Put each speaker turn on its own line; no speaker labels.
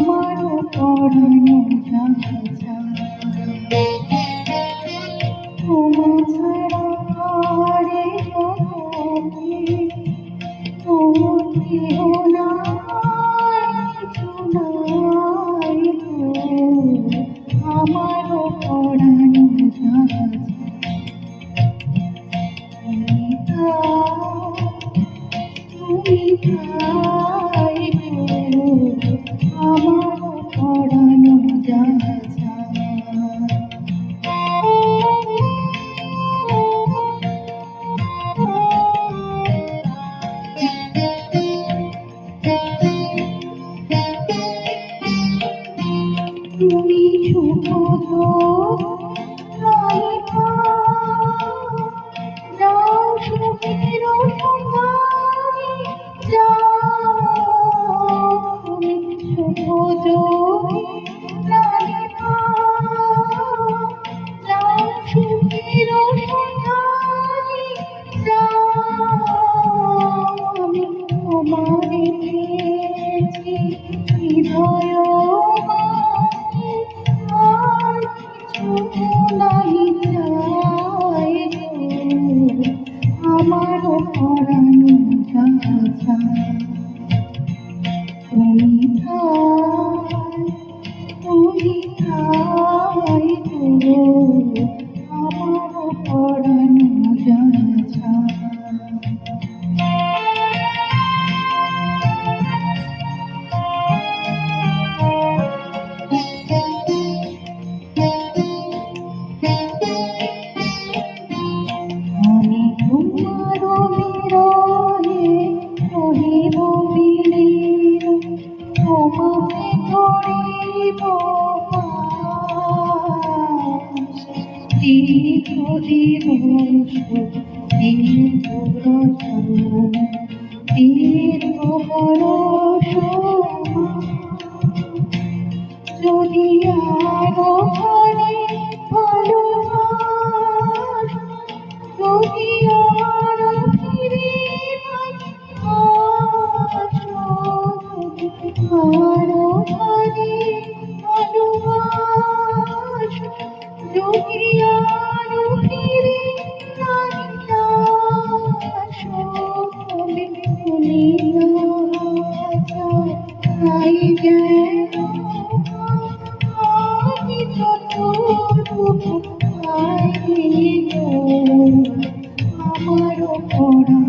আমারও পরানো যাচ্ছে তোমা ছাড়া আরে কতকে তোমার কেহ নাই কিছু নাই আমারও পরানো যাচ্ছে তুমি তাই আমারও পরানো যাচ্ছে তুমি সুখ যাও সুখের সন্ধানে যাও তুমি সুখ যাও সুখের সন্ধানে যাও আমি তোমারে পেয়েছি হৃদয় আমারও পরানো যাচ্ছে তুমি তাই আমারও পরানো যাচ্ছে যদি আরো ঘরে ভালোবাস যদি আরো ফিরে আসো আরো ঘরে ভালোবাস যদি আরো ফিরে আসো তবে তাই যেন আমি যতটুকু পাই আমারও পড়া